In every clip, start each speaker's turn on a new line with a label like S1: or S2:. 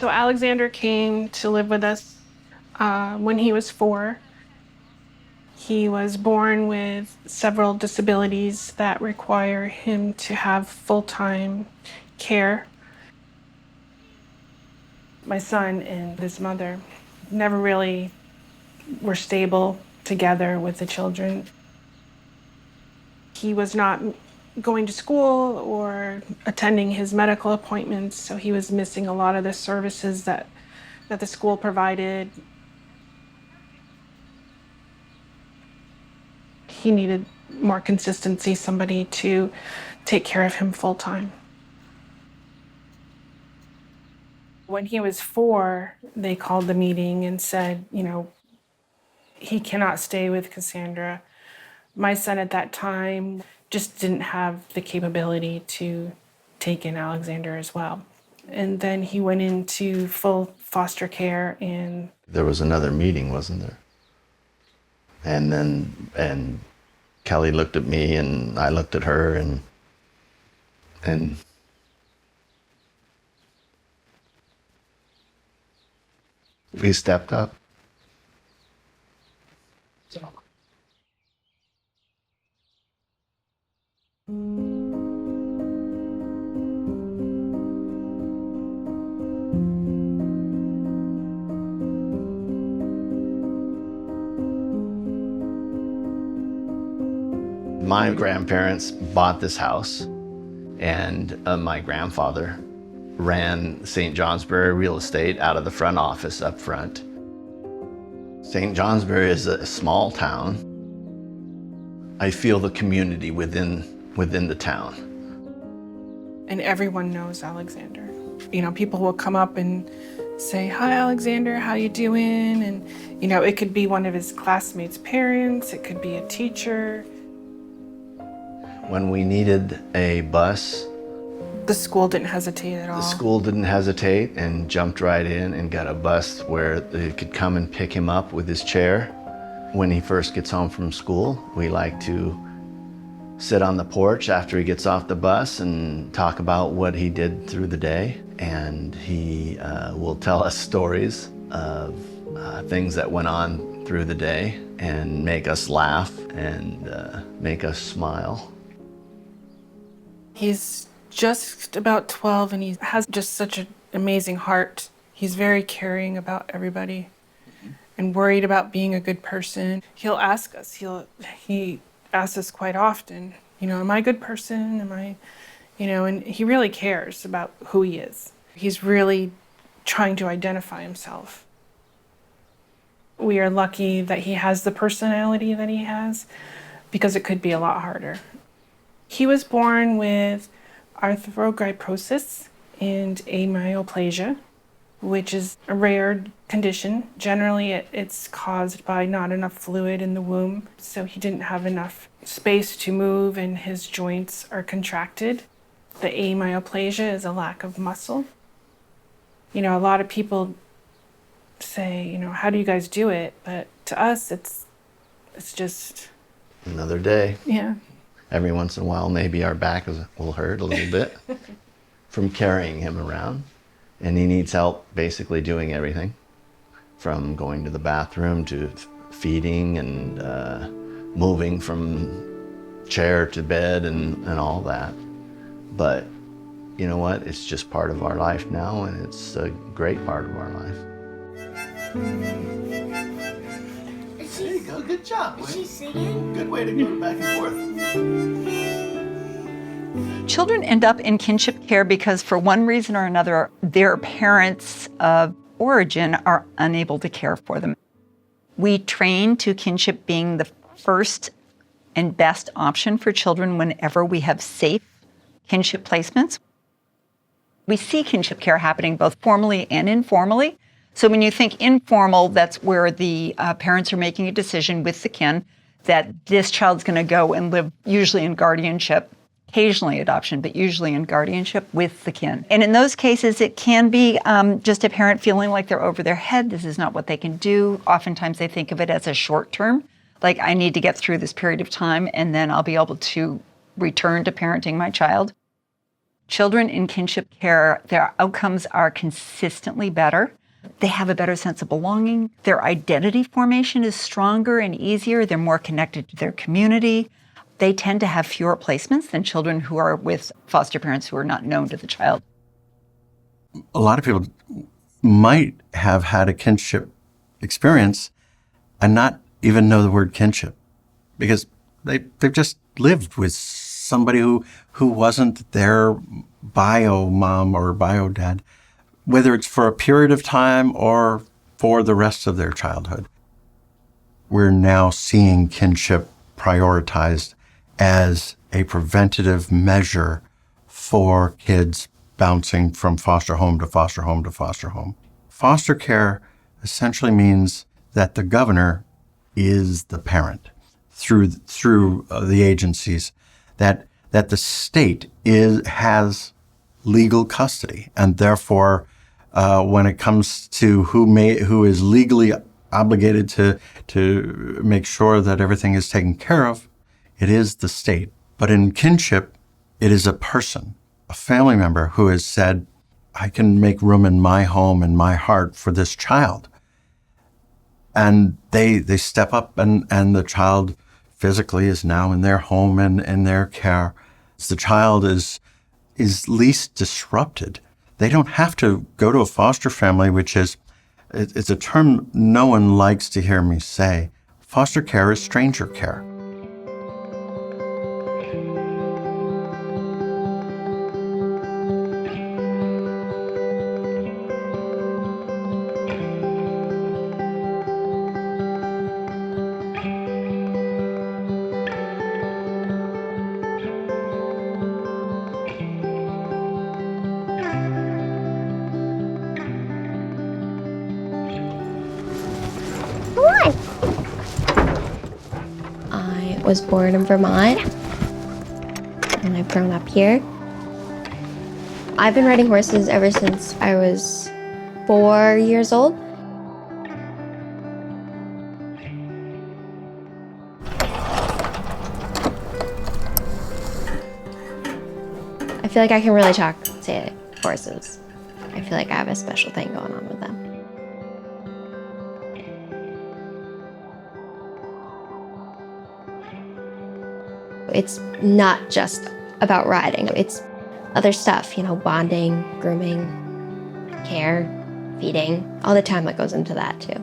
S1: So Alexander came to live with us when he was 4. He was born with several disabilities that require him to have full-time care. My son and his mother never really were stable together with the children. He was not going to school or attending his medical appointments, so he was missing a lot of the services that the school provided. He needed more consistency, somebody to take care of him full time. When he was 4, they called the meeting and said, he cannot stay with Cassandra. My son at that time just didn't have the capability to take in Alexander as well. And then he went into full foster care. And
S2: there was another meeting, wasn't there? And Kelly looked at me and I looked at her and we stepped up. So. My grandparents bought this house, and my grandfather ran St. Johnsbury Real Estate out of the front office up front. St. Johnsbury is a small town. I feel the community within the town.
S1: And everyone knows Alexander. People will come up and say, "Hi, Alexander, how you doing?" And, it could be one of his classmates' parents, it could be a teacher.
S2: When we needed a bus,
S1: the school didn't hesitate at all.
S2: The school didn't hesitate and jumped right in and got a bus where they could come and pick him up with his chair. When he first gets home from school, we like to sit on the porch after he gets off the bus and talk about what he did through the day. And he will tell us stories of things that went on through the day and make us laugh and make us smile.
S1: He's just about 12 and he has just such an amazing heart. He's very caring about everybody and worried about being a good person. He'll ask us, he asks us quite often, am I a good person? Am I, and he really cares about who he is. He's really trying to identify himself. We are lucky that he has the personality that he has because it could be a lot harder. He was born with arthrogryposis and amyoplasia, which is a rare condition. Generally, it's caused by not enough fluid in the womb, so he didn't have enough space to move and his joints are contracted. The amyoplasia is a lack of muscle. A lot of people say, how do you guys do it? But to us, it's just
S2: another day.
S1: Yeah.
S2: Every once in a while, maybe our back will hurt a little bit from carrying him around. And he needs help basically doing everything, from going to the bathroom to feeding and moving from chair to bed and all that. But you know what? It's just part of our life now, and it's a great part of our life. There you go. Good job.
S3: Is she singing?
S2: Good way to go back and forth.
S4: Children end up in kinship care because for one reason or another, their parents of origin are unable to care for them. We train to kinship being the first and best option for children whenever we have safe kinship placements. We see kinship care happening both formally and informally. So when you think informal, that's where the parents are making a decision with the kin that this child's going to go and live usually in guardianship, occasionally adoption, but usually in guardianship with the kin. And in those cases, it can be just a parent feeling like they're over their head. This is not what they can do. Oftentimes they think of it as a short term, like I need to get through this period of time and then I'll be able to return to parenting my child. Children in kinship care, their outcomes are consistently better. They have a better sense of belonging. Their identity formation is stronger and easier. They're more connected to their community. They tend to have fewer placements than children who are with foster parents who are not known to the child.
S3: A lot of people might have had a kinship experience and not even know the word kinship because they've just lived with somebody who wasn't their bio mom or bio dad, whether it's for a period of time or for the rest of their childhood. We're now seeing kinship prioritized as a preventative measure for kids bouncing from foster home to foster home to foster home. Foster care essentially means that the governor is the parent through the agencies, that the state has legal custody, and therefore, when it comes to who is legally obligated to make sure that everything is taken care of, it is the state. But in kinship, it is a person, a family member who has said, I can make room in my home and my heart for this child. And they step up and the child physically is now in their home and in their care. The child is least disrupted. They don't have to go to a foster family, which is, it's a term no one likes to hear me say. Foster care is stranger care.
S5: I was born in Vermont, and I've grown up here. I've been riding horses ever since I was 4 years old. I feel like I can really talk to horses. I feel like I have a special thing going on with them. It's not just about riding. It's other stuff, bonding, grooming, care, feeding, all the time that goes into that too.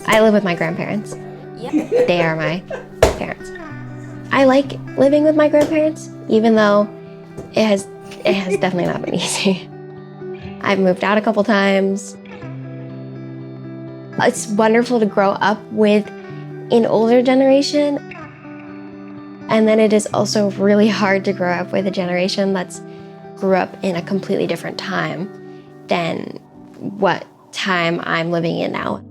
S5: I live with my grandparents. They are my parents. I like living with my grandparents, even though it has definitely not been easy. I've moved out a couple times. It's wonderful to grow up with an older generation. And then it is also really hard to grow up with a generation that's grew up in a completely different time than what time I'm living in now.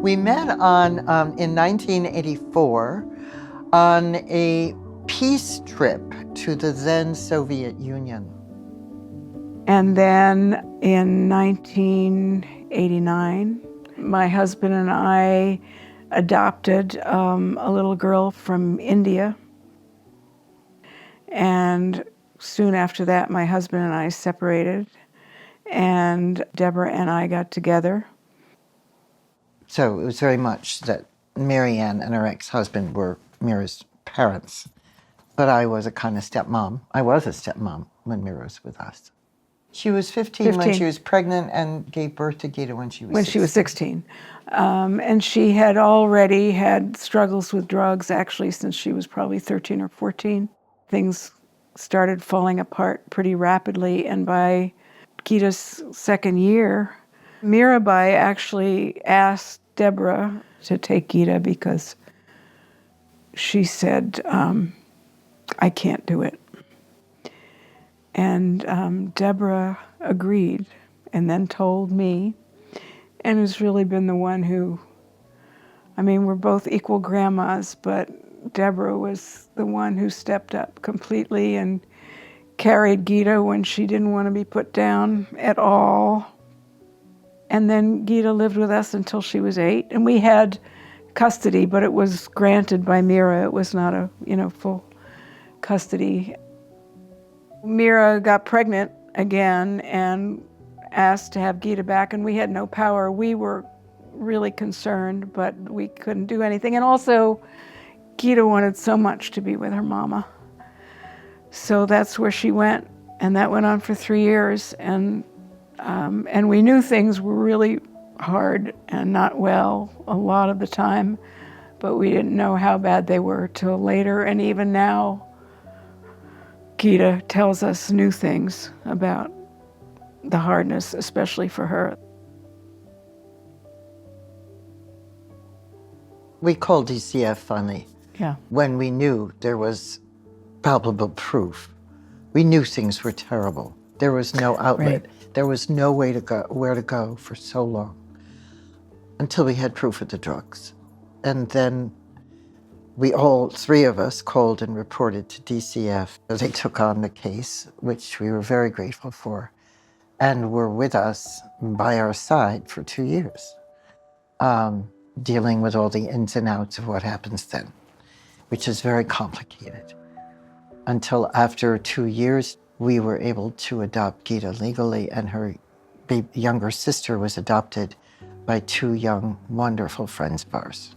S6: We met in 1984 on a peace trip to the then Soviet Union.
S7: And then in 1989, my husband and I adopted a little girl from India. And soon after that, my husband and I separated, and Deborah and I got together.
S6: So it was very much that Marianne and her ex-husband were Mira's parents. But I was a kind of stepmom. I was a stepmom when Mira was with us. She was 15 when she was pregnant and gave birth to Gita when she was 16.
S7: When she was 16. And she had already had struggles with drugs, actually, since she was probably 13 or 14. Things started falling apart pretty rapidly, and by Gita's second year, Mirabai actually asked Deborah to take Gita because she said, I can't do it. And Deborah agreed and then told me, and has really been the one who I mean, we're both equal grandmas, but Deborah was the one who stepped up completely and carried Gita when she didn't want to be put down at all. And then Gita lived with us until she was 8, and we had custody, but it was granted by Mira. It was not a, full custody. Mira got pregnant again and asked to have Gita back, and we had no power. We were really concerned, but we couldn't do anything. And also, Gita wanted so much to be with her mama. So that's where she went, and that went on for 3 years. And we knew things were really hard and not well a lot of the time, but we didn't know how bad they were till later. And even now, Gita tells us new things about the hardness, especially for her.
S6: We called DCF finally
S7: Yeah.
S6: when we knew there was palpable proof. We knew things were terrible. There was no outlet.
S7: Right.
S6: There was no way to go, where to go for so long until we had proof of the drugs. And then we all, 3 of us, called and reported to DCF. They took on the case, which we were very grateful for, and were with us by our side for 2 years, dealing with all the ins and outs of what happens then, which is very complicated. Until after 2 years, we were able to adopt Gita legally, and her younger sister was adopted by 2 young, wonderful friends of ours.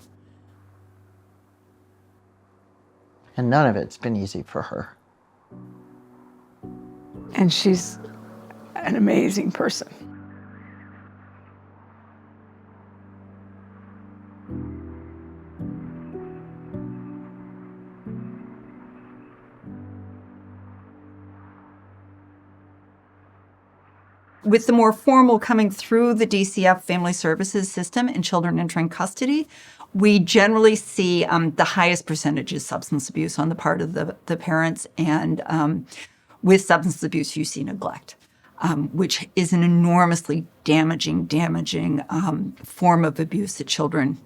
S6: And none of it's been easy for her.
S7: And she's an amazing person.
S4: With the more formal coming through the DCF family services system in children entering custody, we generally see the highest percentages substance abuse on the part of the parents. And with substance abuse, you see neglect, which is an enormously damaging form of abuse that children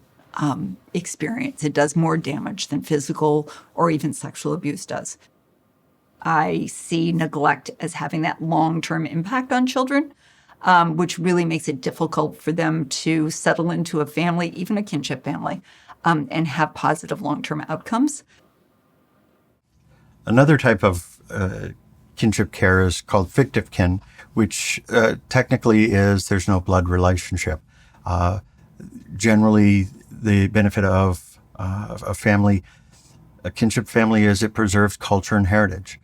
S4: experience. It does more damage than physical or even sexual abuse does. I see neglect as having that long-term impact on children, which really makes it difficult for them to settle into a family, even a kinship family, and have positive long-term outcomes.
S3: Another type of kinship care is called fictive kin, which technically is there's no blood relationship. Generally, the benefit of a family, a kinship family, is it preserves culture and heritage.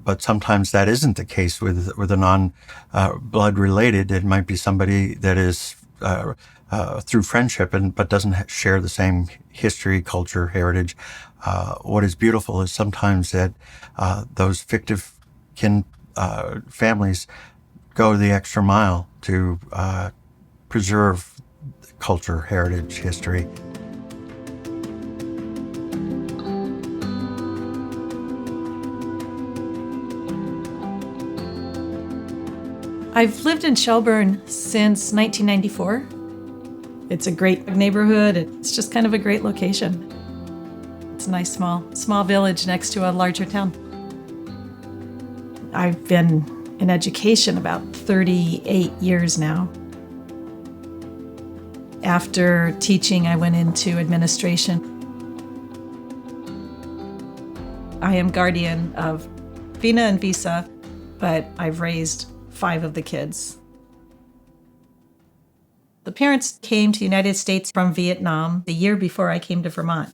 S3: But sometimes that isn't the case with a non-blood related. It might be somebody that is through friendship but doesn't share the same history, culture, heritage. What is beautiful is sometimes that those fictive kin families go the extra mile to preserve culture, heritage, history.
S8: I've lived in Shelburne since 1994. It's a great neighborhood. It's just kind of a great location. It's a nice small village next to a larger town. I've been in education about 38 years now. After teaching, I went into administration. I am guardian of Vina and Visa, but I've raised 5 of the kids. The parents came to the United States from Vietnam the year before I came to Vermont.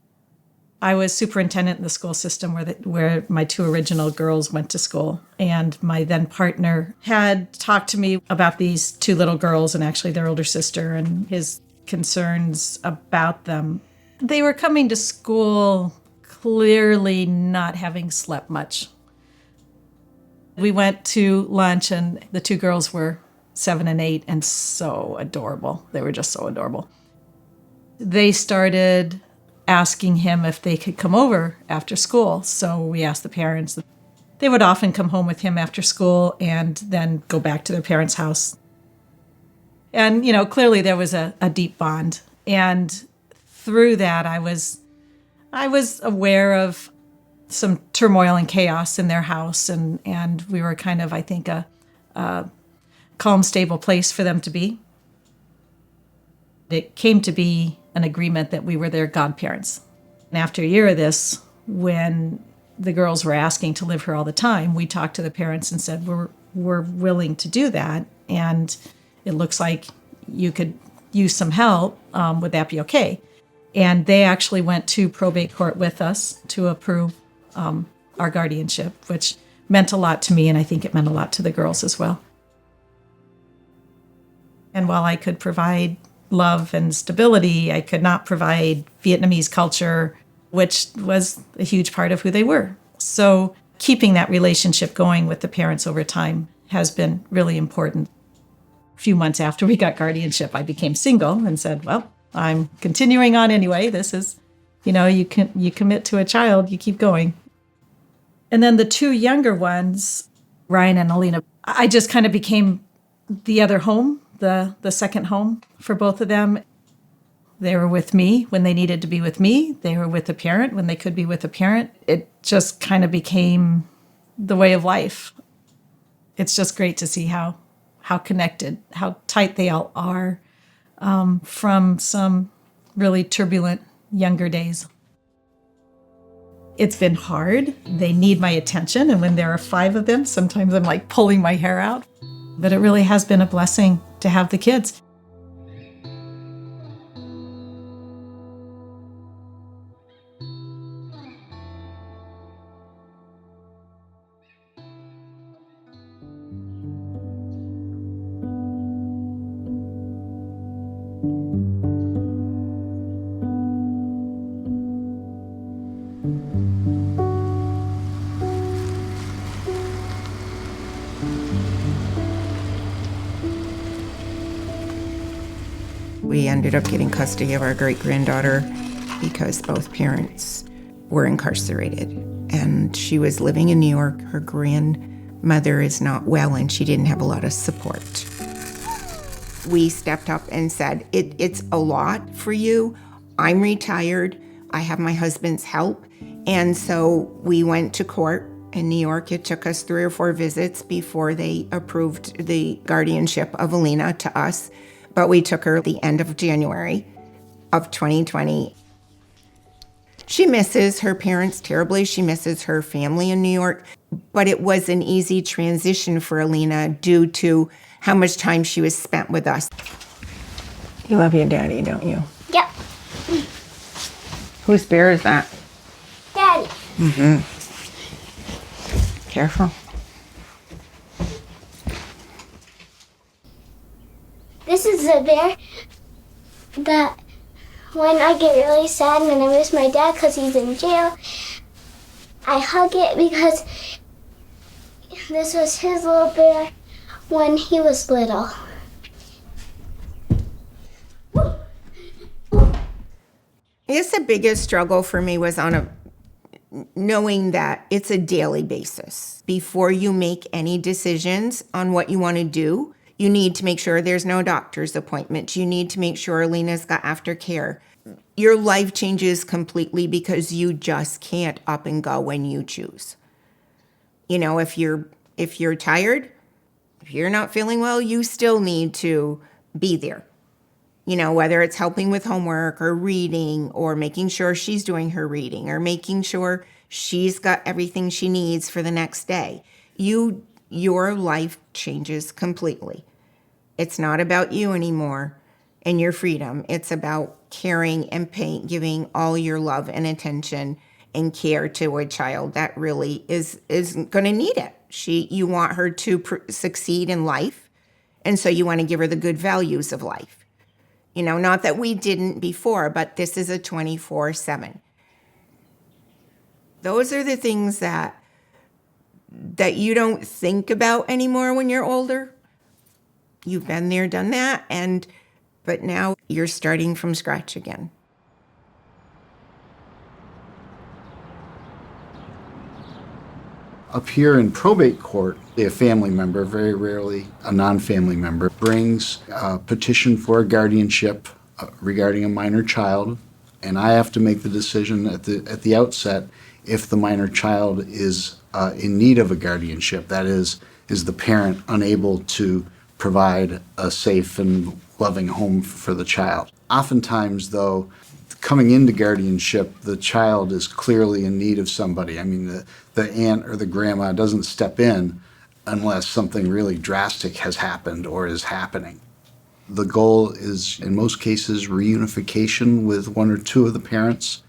S8: I was superintendent in the school system where my 2 original girls went to school. And my then partner had talked to me about these 2 little girls and actually their older sister and his concerns about them. They were coming to school clearly not having slept much. We went to lunch and the 2 girls were 7 and 8 and so adorable. They were just so adorable. They started asking him if they could come over after school. So we asked the parents. They would often come home with him after school and then go back to their parents' house. And, clearly there was a deep bond. And through that, I was aware of some turmoil and chaos in their house, and we were kind of, I think, a calm, stable place for them to be. It came to be an agreement that we were their godparents. And after a year of this, when the girls were asking to live here all the time, we talked to the parents and said, we're willing to do that, and it looks like you could use some help. Would that be okay? And they actually went to probate court with us to approve our guardianship, which meant a lot to me, and I think it meant a lot to the girls as well. And while I could provide love and stability, I could not provide Vietnamese culture, which was a huge part of who they were. So keeping that relationship going with the parents over time has been really important. A few months after we got guardianship, I became single and said, well, I'm continuing on anyway. This is, you commit to a child, you keep going. And then the two younger ones, Ryan and Alina, I just kind of became the other home, the second home for both of them. They were with me when they needed to be with me. They were with a parent when they could be with a parent. It just kind of became the way of life. It's just great to see how connected, how tight they all are from some really turbulent younger days. It's been hard. They need my attention. And when there are 5 of them, sometimes I'm like pulling my hair out. But it really has been a blessing to have the kids.
S9: We ended up getting custody of our great-granddaughter because both parents were incarcerated. And she was living in New York. Her grandmother is not well, and she didn't have a lot of support. We stepped up and said, it's a lot for you. I'm retired. I have my husband's help. And so we went to court in New York. It took us 3 or 4 visits before they approved the guardianship of Alina to us. But we took her at the end of January of 2020. She misses her parents terribly. She misses her family in New York. But it was an easy transition for Alina due to how much time she was spent with us.
S10: You love your daddy, don't you?
S5: Yep.
S10: Whose bear is that?
S5: Daddy.
S10: Careful.
S5: This is a bear that when I get really sad and I miss my dad because he's in jail, I hug it because this was his little bear when he was little.
S9: I guess the biggest struggle for me was knowing that it's a daily basis. Before you make any decisions on what you want to do, you need to make sure there's no doctor's appointment. You need to make sure Alina's got aftercare. Your life changes completely because you just can't up and go when you choose. If you're tired, if you're not feeling well, you still need to be there. Whether it's helping with homework or reading or making sure she's doing her reading or making sure she's got everything she needs for the next day. Your life changes completely. It's not about you anymore and your freedom. It's about caring and giving all your love and attention and care to a child that really is going to need it. You want her to succeed in life, and so you want to give her the good values of life. Not that we didn't before, but this is a 24/7. Those are the things that you don't think about anymore when you're older. You've been there, done that, but now you're starting from scratch again.
S11: Up here in probate court, a family member, very rarely a non-family member, brings a petition for a guardianship regarding a minor child And I have to make the decision at the outset if the minor child is in need of a guardianship. That is the parent unable to provide a safe and loving home for the child. Oftentimes, though, coming into guardianship, the child is clearly in need of somebody. I mean, the aunt or the grandma doesn't step in unless something really drastic has happened or is happening. The goal is, in most cases, reunification with one or two of the parents.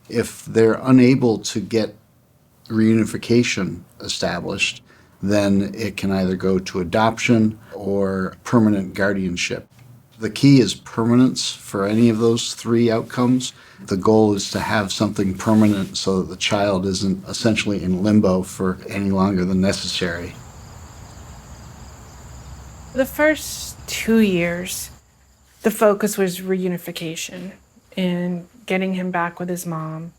S11: If they're unable to get reunification established, then it can either go to adoption or permanent guardianship. The key is permanence for any of those three outcomes. The goal is to have something permanent so that the child isn't essentially in limbo for any longer than necessary.
S1: The first 2 years, the focus was reunification and getting him back with his mom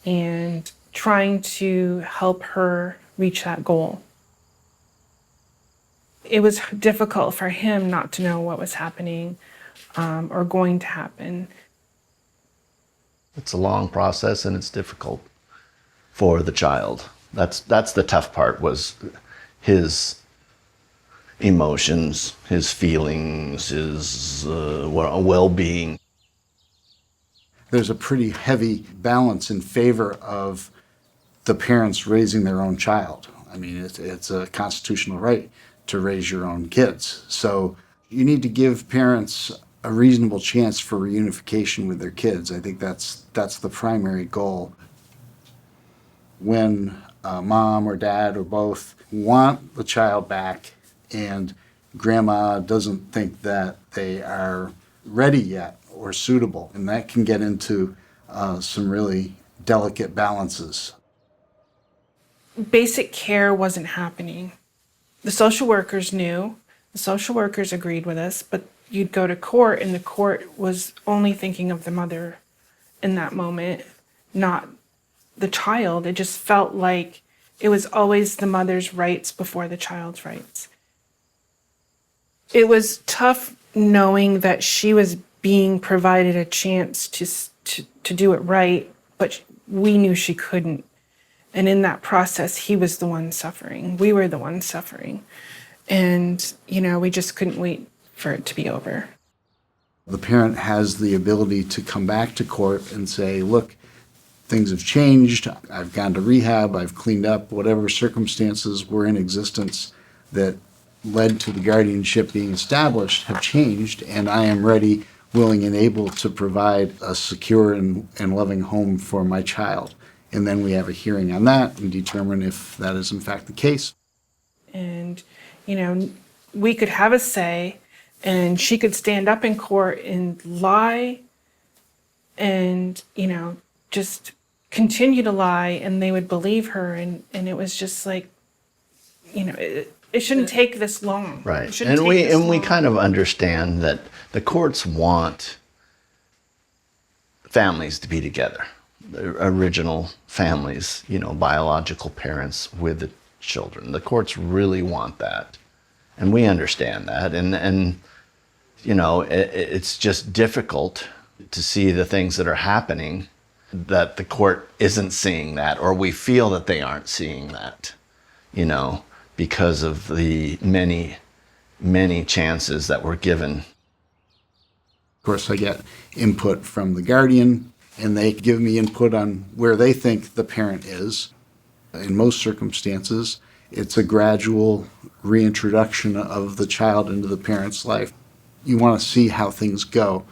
S1: and trying to help her reach that goal. It was difficult for him not to know what was happening or going to happen.
S2: It's a long process and it's difficult for the child. That's the tough part, was his emotions, his feelings, his well-being.
S11: There's a pretty heavy balance in favor of the parents raising their own child. I mean, it's a constitutional right to raise your own kids. So you need to give parents a reasonable chance for reunification with their kids. I think that's the primary goal. When mom or dad or both want the child back and grandma doesn't think that they are ready yet or suitable, and that can get into some really delicate balances.
S1: Basic care wasn't happening. The social workers knew, the social workers agreed with us, but you'd go to court and the court was only thinking of the mother in that moment, not the child. It just felt like it was always the mother's rights before the child's rights. It was tough knowing that she was being provided a chance to do it right, but we knew she couldn't. And in that process, he was the one suffering. We were the ones suffering. And, we just couldn't wait for it to be over.
S11: The parent has the ability to come back to court and say, look, things have changed. I've gone to rehab. I've cleaned up. Whatever circumstances were in existence that led to the guardianship being established have changed, and I am ready, willing, and able to provide a secure and loving home for my child. And then we have a hearing on that and determine if that is in fact the case.
S1: And, we could have a say, and she could stand up in court and lie and, just continue to lie, and they would believe her. And it was just like, it shouldn't take this long.
S2: Right. And we kind of understand that the courts want families to be together. The original families, biological parents with the children. The courts really want that. And we understand that. And it's just difficult to see the things that are happening that the court isn't seeing that, or we feel that they aren't seeing that, because of the many, many chances that were given.
S11: Of course, I get input from the guardian, and they give me input on where they think the parent is. In most circumstances, it's a gradual reintroduction of the child into the parent's life. You want to see how things go.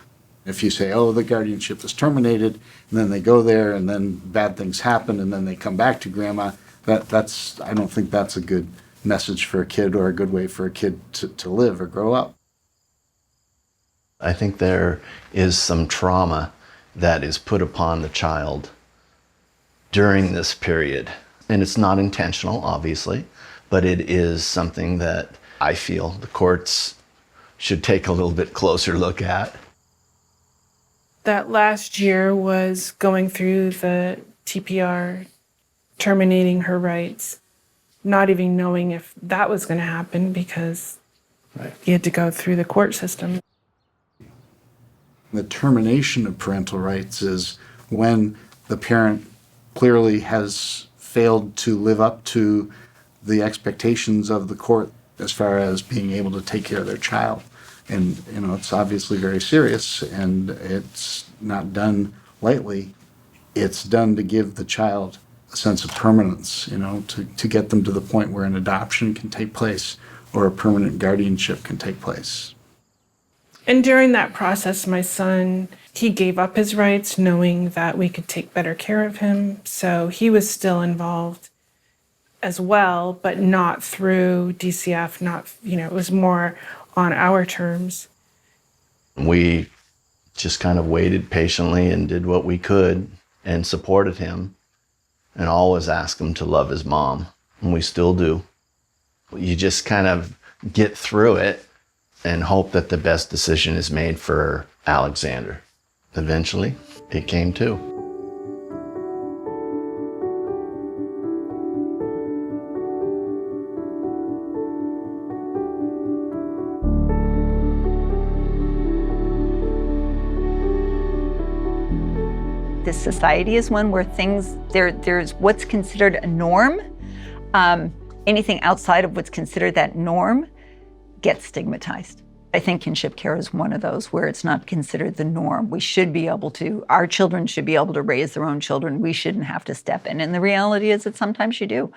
S11: If you say, oh, the guardianship is terminated, and then they go there, and then bad things happen, and then they come back to grandma, I don't think that's a good message for a kid or a good way for a kid to live or grow up.
S2: I think there is some trauma that is put upon the child during this period. And it's not intentional, obviously, but it is something that I feel the courts should take a little bit closer look at.
S1: That last year was going through the TPR, terminating her rights, not even knowing if that was going to happen because you had to go through the court system.
S11: The termination of parental rights is when the parent clearly has failed to live up to the expectations of the court as far as being able to take care of their child. And, it's obviously very serious, and it's not done lightly. It's done to give the child a sense of permanence, to get them to the point where an adoption can take place or a permanent guardianship can take place.
S1: And during that process, my son, he gave up his rights knowing that we could take better care of him. So he was still involved as well, but not through DCF, it was more on our terms.
S2: We just kind of waited patiently and did what we could and supported him and always asked him to love his mom. And we still do. You just kind of get through it and hope that the best decision is made for Alexander. Eventually, it came too.
S4: This society is one where there's what's considered a norm. Anything outside of what's considered that norm gets stigmatized. I think kinship care is one of those where it's not considered the norm. Our children should be able to raise their own children. We shouldn't have to step in. And the reality is that sometimes you do.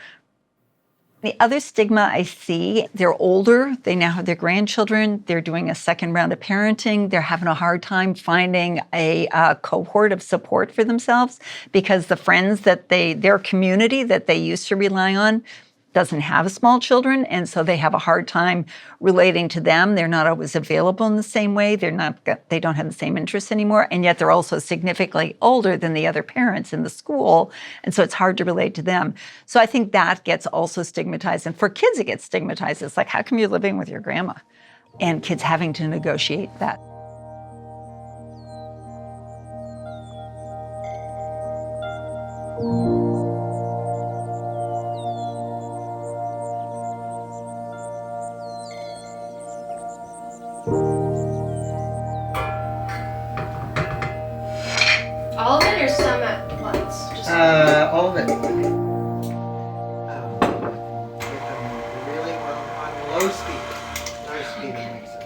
S4: The other stigma I see, they're older, they now have their grandchildren, they're doing a second round of parenting, they're having a hard time finding a cohort of support for themselves because the friends their community that they used to rely on doesn't have small children, and so they have a hard time relating to them. They're not always available in the same way. They don't have the same interests anymore, and yet they're also significantly older than the other parents in the school, and so it's hard to relate to them. So I think that gets also stigmatized, and for kids it gets stigmatized. It's like, how come you're living with your grandma? And kids having to negotiate that.
S5: All of it or some at once? Just
S6: All of it. Get them really well on low speed. Low speed makes it.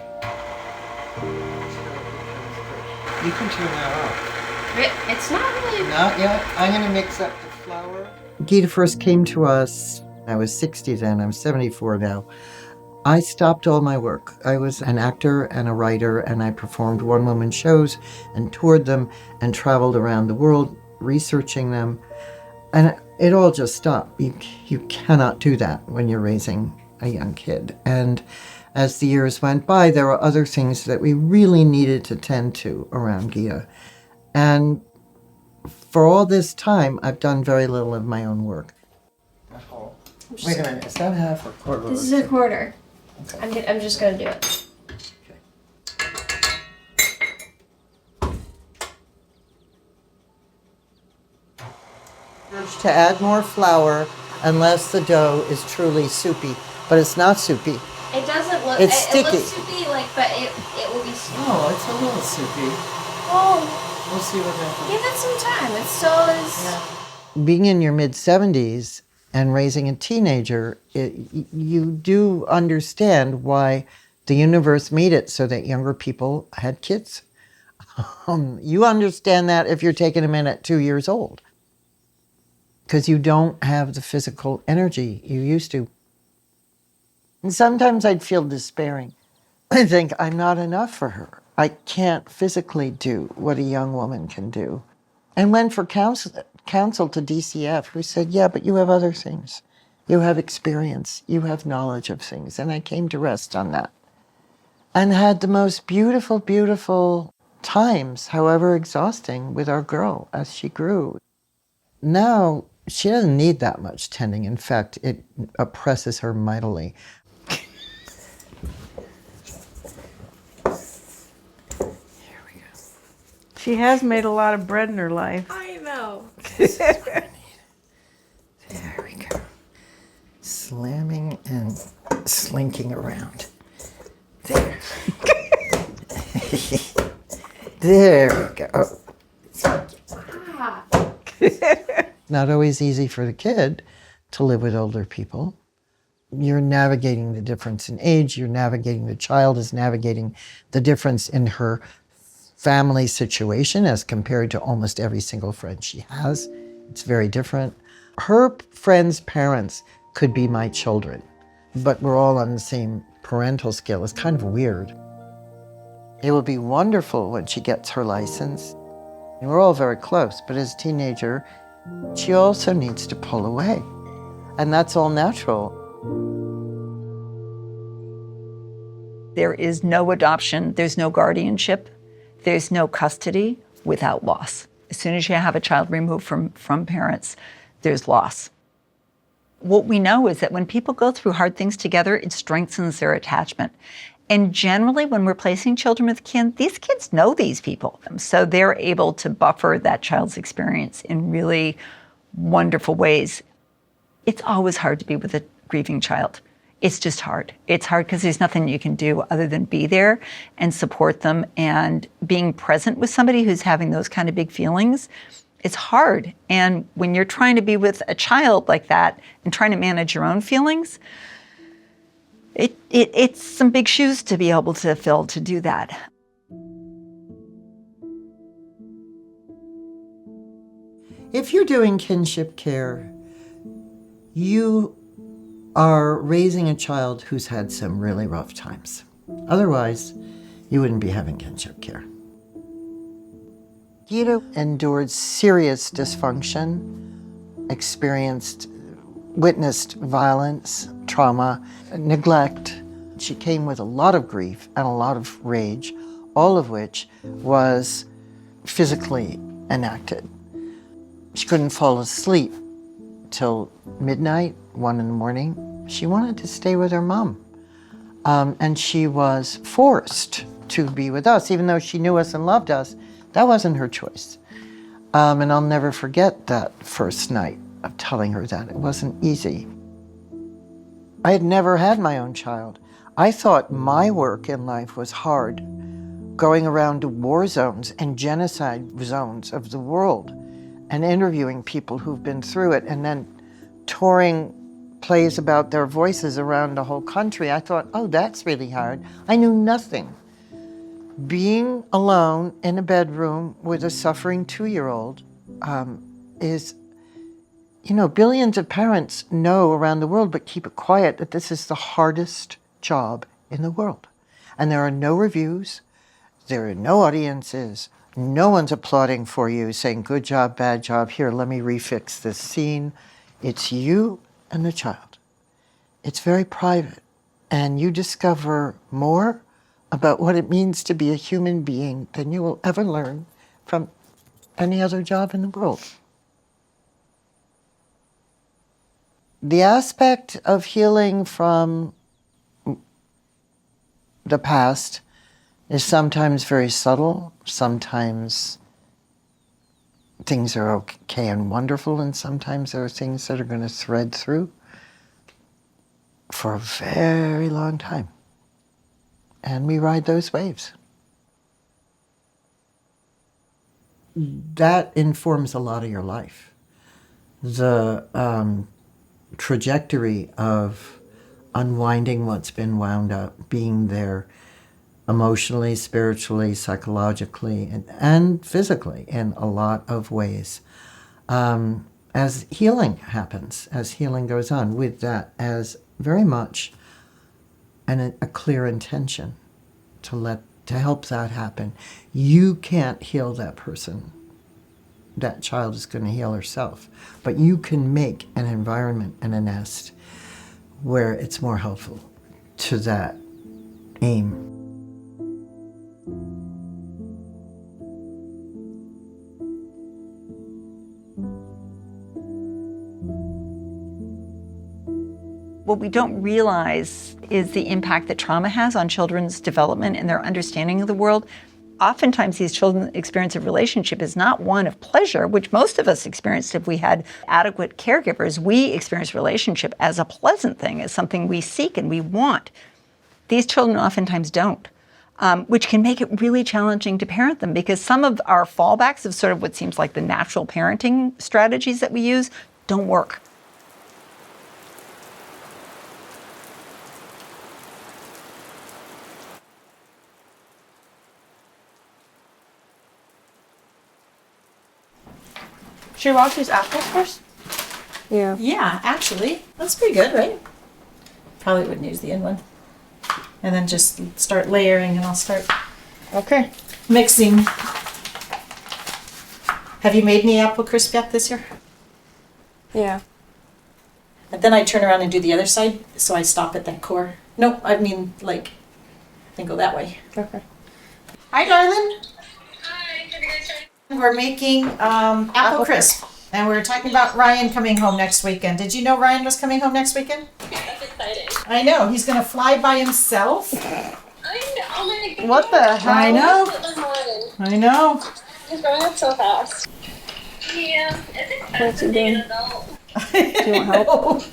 S6: You can turn that off.
S5: it's not really.
S6: Not yet. I'm going to mix up the flour. Gita first came to us. I was 60 then. I'm 74 now. I stopped all my work. I was an actor and a writer, and I performed one-woman shows and toured them and traveled around the world researching them. And it all just stopped. You cannot do that when you're raising a young kid. And as the years went by, there were other things that we really needed to tend to around Gita. And for all this time, I've done very little of my own work. Wait a minute, is that half or quarter?
S5: This is a quarter. Okay. I'm just gonna do it.
S6: To add more flour unless the dough is truly soupy, but it's not soupy.
S5: It doesn't look.
S6: It's sticky.
S5: It looks soupy, but it will be soupy.
S6: Oh, it's a little soupy.
S5: Oh,
S6: We'll see what happens.
S5: give it some time. It still is.
S6: Yeah. Being in your mid-70s and raising a teenager, you do understand why the universe made it so that younger people had kids. You understand that if you're taking them in at 2 years old, because you don't have the physical energy you used to. And sometimes I'd feel despairing. I think I'm not enough for her. I can't physically do what a young woman can do. And went for counsel to DCF, who said, yeah, but you have other things. You have experience. You have knowledge of things. And I came to rest on that. And had the most beautiful, beautiful times, however exhausting, with our girl as she grew. Now, she doesn't need that much tending. In fact, it oppresses her mightily.
S7: She has made a lot of bread in her life.
S5: I know.
S6: There we go. Slamming and slinking around. There. There we go. Not always easy for the kid to live with older people. You're navigating the difference in age, the child is navigating the difference in her family situation as compared to almost every single friend she has. It's very different. Her friends' parents could be my children, but we're all on the same parental scale. It's kind of weird. It will be wonderful when she gets her license. We're all very close, but as a teenager, she also needs to pull away. And that's all natural.
S4: There is no adoption, there's no guardianship, there's no custody without loss. As soon as you have a child removed from parents, there's loss. What we know is that when people go through hard things together, it strengthens their attachment. And generally, when we're placing children with kin, these kids know these people. So they're able to buffer that child's experience in really wonderful ways. It's always hard to be with a grieving child. It's just hard. It's hard because there's nothing you can do other than be there and support them. And being present with somebody who's having those kind of big feelings, it's hard. And when you're trying to be with a child like that and trying to manage your own feelings, it's some big shoes to be able to fill to do that.
S6: If you're doing kinship care, you are raising a child who's had some really rough times. Otherwise, you wouldn't be having kinship care. Gita endured serious dysfunction, witnessed violence, trauma, neglect. She came with a lot of grief and a lot of rage, all of which was physically enacted. She couldn't fall asleep till midnight, 1 in the morning. She wanted to stay with her mom. And she was forced to be with us, even though she knew us and loved us. That wasn't her choice. And I'll never forget that first night of telling her that. It wasn't easy. I had never had my own child. I thought my work in life was hard, going around to war zones and genocide zones of the world and interviewing people who've been through it and then touring plays about their voices around the whole country. I thought, oh, that's really hard. I knew nothing. Being alone in a bedroom with a suffering 2-year-old is, billions of parents know around the world, but keep it quiet, that this is the hardest job in the world. And there are no reviews, there are no audiences, no one's applauding for you, saying, good job, bad job, here, let me refix this scene. It's you and the child. It's very private, and you discover more about what it means to be a human being than you will ever learn from any other job in the world. The aspect of healing from the past is sometimes very subtle, sometimes things are okay and wonderful, and sometimes there are things that are going to thread through for a very long time. And we ride those waves. That informs a lot of your life. The trajectory of unwinding what's been wound up, being there emotionally, spiritually, psychologically, and physically in a lot of ways. As healing happens, as healing goes on, with that as very much a clear intention to help that happen. You can't heal that person. That child is going to heal herself. But you can make an environment and a nest where it's more helpful to that aim.
S4: What we don't realize is the impact that trauma has on children's development and their understanding of the world. Oftentimes, these children's experience of relationship is not one of pleasure, which most of us experienced if we had adequate caregivers. We experience relationship as a pleasant thing, as something we seek and we want. These children oftentimes don't. which can make it really challenging to parent them because some of our fallbacks of sort of what seems like the natural parenting strategies that we use don't work.
S10: Should we wash these apples first? Yeah.
S8: Yeah, actually, that's pretty good, right? Probably wouldn't use the end one. And then just start layering and I'll start
S10: Okay.
S8: mixing. Have you made any apple crisp yet this year?
S10: Yeah.
S8: And then I turn around and do the other side, so I stop at that core. No, I mean, like, then go that way.
S10: Okay.
S8: Hi, darling. We're making apple crisp. And we're talking about Ryan coming home next weekend. Did you know Ryan was coming home next weekend?
S12: That's exciting.
S8: I know. He's going to fly by himself.
S12: I know. Oh my God.
S10: What the hell?
S8: I know. I know.
S12: He's growing up so fast. Yeah, it's expensive
S10: What's he
S12: being
S10: doing?
S12: an adult.
S10: Do you want help?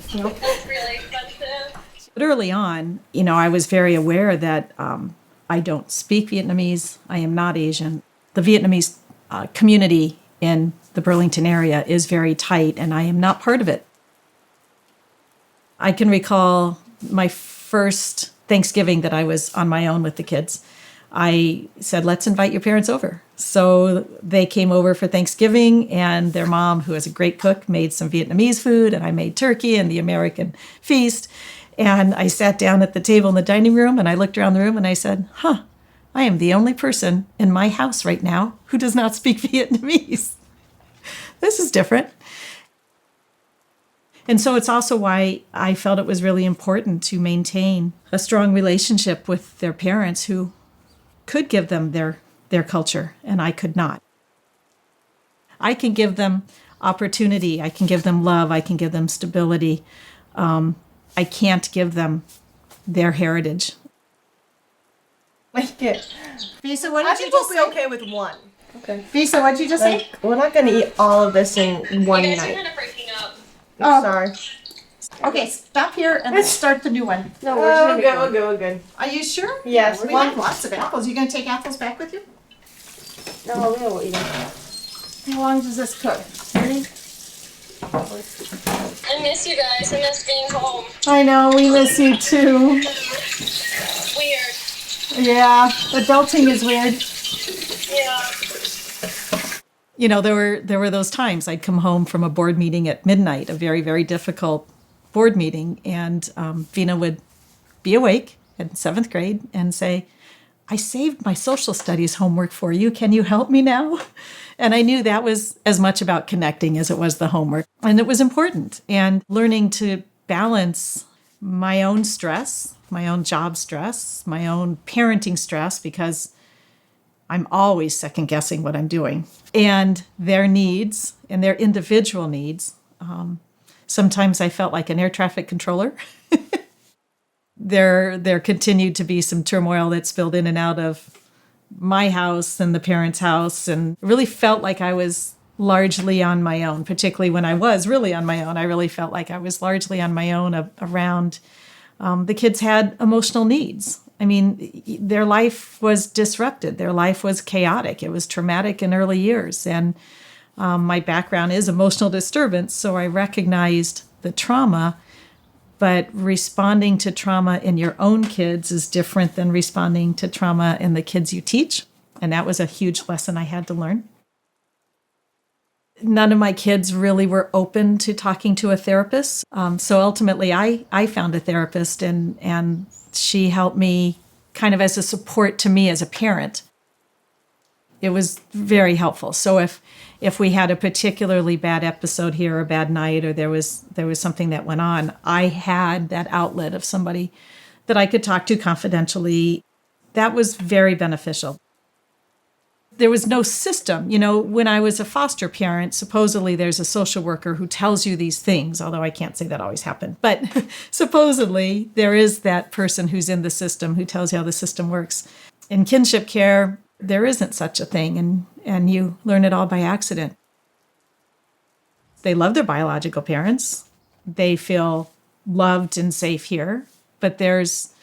S12: It's really expensive.
S8: But early on, I was very aware that I don't speak Vietnamese. I am not Asian. The Vietnamese community in the Burlington area is very tight, and I am not part of it. I can recall my first Thanksgiving that I was on my own with the kids. I said, let's invite your parents over. So they came over for Thanksgiving, and their mom, who is a great cook, made some Vietnamese food, and I made turkey and the American feast. And I sat down at the table in the dining room, and I looked around the room, and I said, I am the only person in my house right now who does not speak Vietnamese. This is different. And so it's also why I felt it was really important to maintain a strong relationship with their parents who could give them their culture, and I could not. I can give them opportunity. I can give them love. I can give them stability. I can't give them their heritage.
S10: Like it.
S8: Visa, what
S10: I
S8: did you
S10: think we'll
S8: just
S10: be
S8: say?
S10: okay with one. Okay.
S8: Visa, what did you just say?
S10: Like, we're not gonna eat all of this in one
S12: You guys are
S10: night.
S12: kind of breaking up.
S10: I'm sorry.
S8: Okay, stop here and let's start the new one.
S10: No, we're just gonna go.
S7: We're good.
S8: Are you sure?
S10: Yes.
S8: We have lots of apples. You gonna take apples back with you?
S10: No, we will eat them.
S8: How long does this cook?
S12: I miss you guys. I miss being home.
S8: I know, we miss you too.
S12: Weird.
S8: Yeah, adulting is weird.
S12: Yeah.
S8: There were those times I'd come home from a board meeting at midnight, a very, very difficult board meeting, and Vina would be awake in 7th grade and say, I saved my social studies homework for you. Can you help me now? And I knew that was as much about connecting as it was the homework. And it was important. And learning to balance my own stress, my own job stress, my own parenting stress, because I'm always second guessing what I'm doing, and their needs and their individual needs. Sometimes I felt like an air traffic controller. There continued to be some turmoil that spilled in and out of my house and the parents' house, and really felt like I was largely on my own, particularly when I was really on my own. I really felt like I was largely on my own around the kids had emotional needs. I mean, their life was disrupted. Their life was chaotic. It was traumatic in early years. And my background is emotional disturbance, so I recognized the trauma. But responding to trauma in your own kids is different than responding to trauma in the kids you teach. And that was a huge lesson I had to learn. None of my kids really were open to talking to a therapist. So ultimately, I found a therapist, and she helped me kind of as a support to me as a parent. It was very helpful. So if we had a particularly bad episode here, or a bad night, or there was something that went on, I had that outlet of somebody that I could talk to confidentially. That was very beneficial. There was no system. When I was a foster parent, supposedly there's a social worker who tells you these things, although I can't say that always happened. But supposedly there is that person who's in the system who tells you how the system works. In kinship care, there isn't such a thing, and you learn it all by accident. They love their biological parents. They feel loved and safe here, but there's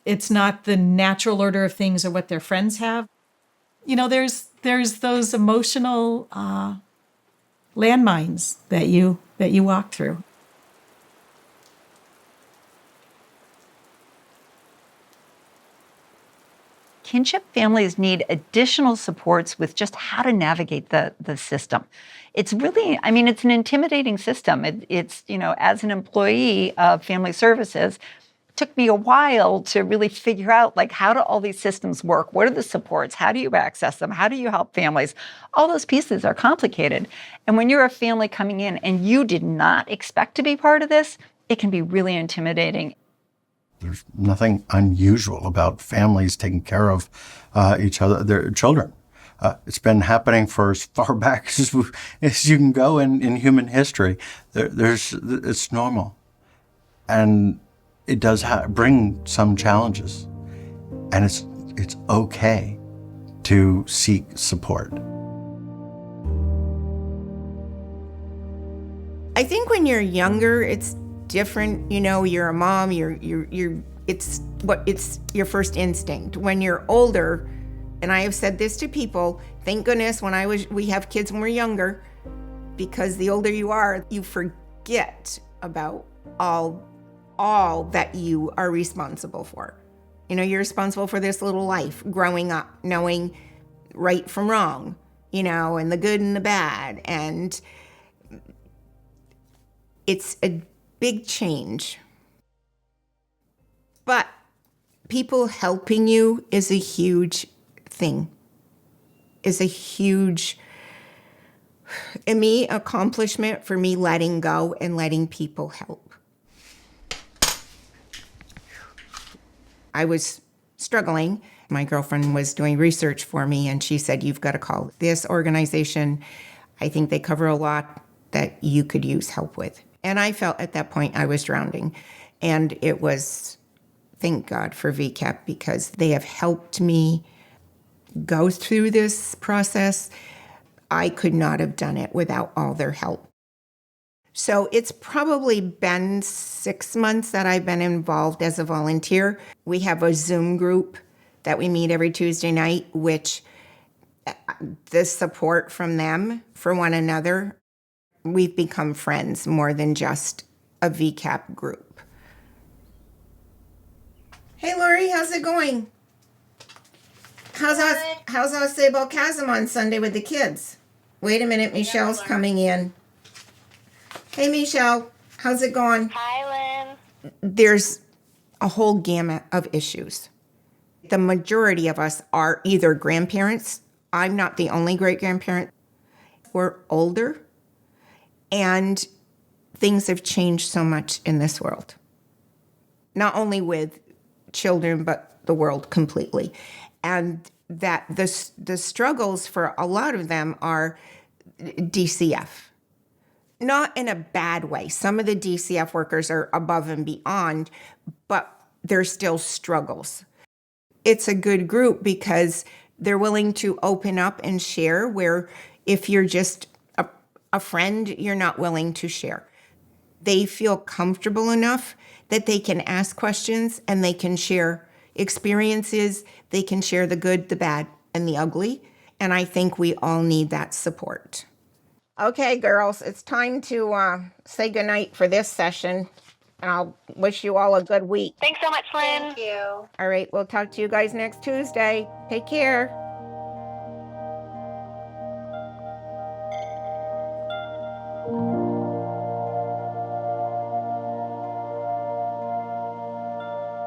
S8: It's not the natural order of things or what their friends have. You know, there's those emotional landmines that you walk through.
S4: Kinship families need additional supports with just how to navigate the system. It's really, I mean, it's an intimidating system. It's, you know, as an employee of family services, it took me a while to really figure out, like, how do all these systems work? What are the supports? How do you access them? How do you help families? All those pieces are complicated. And when you're a family coming in and you did not expect to be part of this, it can be really intimidating.
S3: There's nothing unusual about families taking care of each other, their children. It's been happening for as far back as you can go in human history. It's normal. And it does bring some challenges. And it's okay to seek support.
S9: I think when you're younger, it's different. You know, you're a mom, it's your first instinct. When you're older, and I have said this to people, thank goodness we have kids when we're younger, because the older you are, you forget about all that you are responsible for. You know, you're responsible for this little life, growing up, knowing right from wrong, you know, and the good and the bad. And it's a big change. But people helping you is a huge thing, is a huge, accomplishment for me, letting go and letting people help. I was struggling. My girlfriend was doing research for me, and she said, you've got to call this organization. I think they cover a lot that you could use help with. And I felt at that point I was drowning. And it was, thank God for VCAP, because they have helped me go through this process. I could not have done it without all their help. So it's probably been 6 months that I've been involved as a volunteer. We have a Zoom group that we meet every Tuesday night, which the support from them for one another, we've become friends more than just a VCAP group. Hey, Lori, how's it going? How's us Sable Chasm on Sunday with the kids? Wait a minute, Michelle's coming in. Hey, Michelle, how's it going?
S12: Hi, Lynn.
S9: There's a whole gamut of issues. The majority of us are either grandparents. I'm not the only great-grandparent. We're older, and things have changed so much in this world. Not only with children, but the world completely. And that the struggles for a lot of them are DCF. Not in a bad way. Some of the DCF workers are above and beyond, but there's still struggles. It's a good group because they're willing to open up and share, where if you're just a friend, you're not willing to share. They feel comfortable enough that they can ask questions and they can share experiences. They can share the good, the bad, and the ugly. And I think we all need that support. Okay, girls, it's time to say goodnight for this session. And I'll wish you all a good week.
S12: Thanks so much, Lynn. Thank you.
S9: All right, we'll talk to you guys next Tuesday. Take care.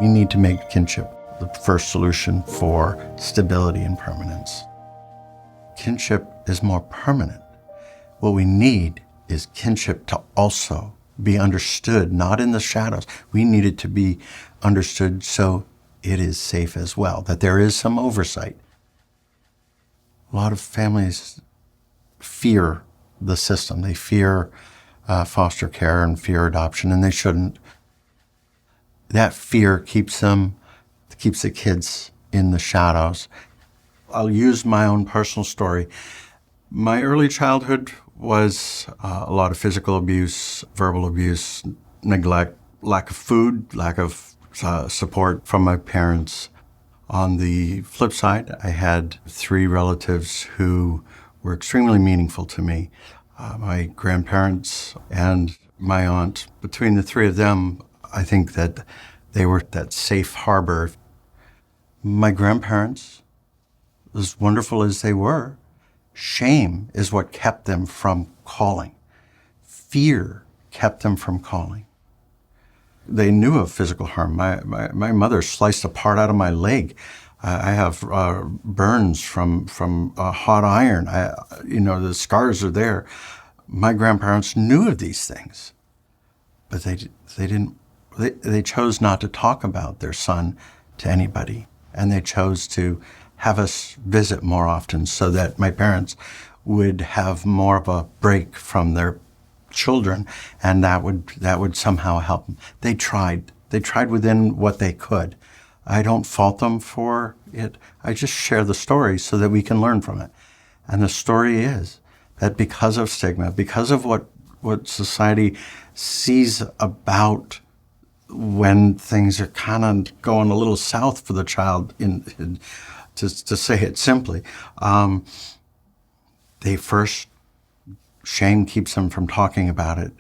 S3: We need to make kinship the first solution for stability and permanence. Kinship is more permanent. What we need is kinship to also be understood, not in the shadows. We need it to be understood so it is safe as well, that there is some oversight. A lot of families fear the system. They fear foster care and fear adoption, and they shouldn't. That fear keeps the kids in the shadows. I'll use my own personal story. My early childhood was a lot of physical abuse, verbal abuse, neglect, lack of food, lack of support from my parents. On the flip side, I had 3 relatives who were extremely meaningful to me. My grandparents and my aunt. Between the 3 of them, I think that they were that safe harbor. My grandparents, as wonderful as they were, shame is what kept them from calling. Fear kept them from calling. They knew of physical harm. My mother sliced a part out of my leg. I have burns from hot iron. The scars are there. My grandparents knew of these things, but they didn't. They chose not to talk about their son to anybody, and they chose to have us visit more often so that my parents would have more of a break from their children, and that would somehow help them. They tried within what they could. I don't fault them for it. I just share the story so that we can learn from it. And the story is that because of stigma, because of what society sees about when things are kind of going a little south for the child, to say it simply, they first, shame keeps them from talking about it.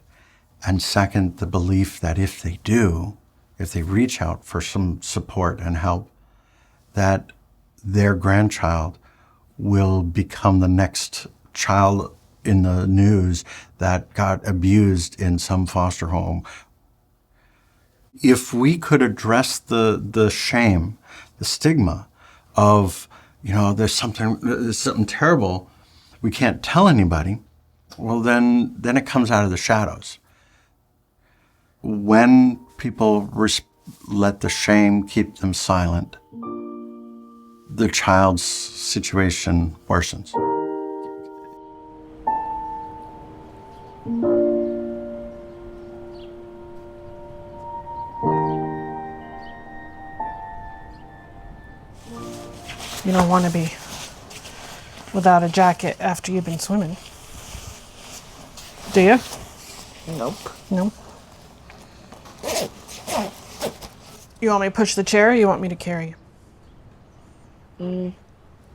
S3: And second, the belief that if they reach out for some support and help, that their grandchild will become the next child in the news that got abused in some foster home. If we could address the shame, the stigma of, there's something terrible, we can't tell anybody, well, then it comes out of the shadows. When people let the shame keep them silent, the child's situation worsens.
S1: You don't want to be without a jacket after you've been swimming. Do you?
S10: Nope.
S1: No. You want me to push the chair or you want me to carry you?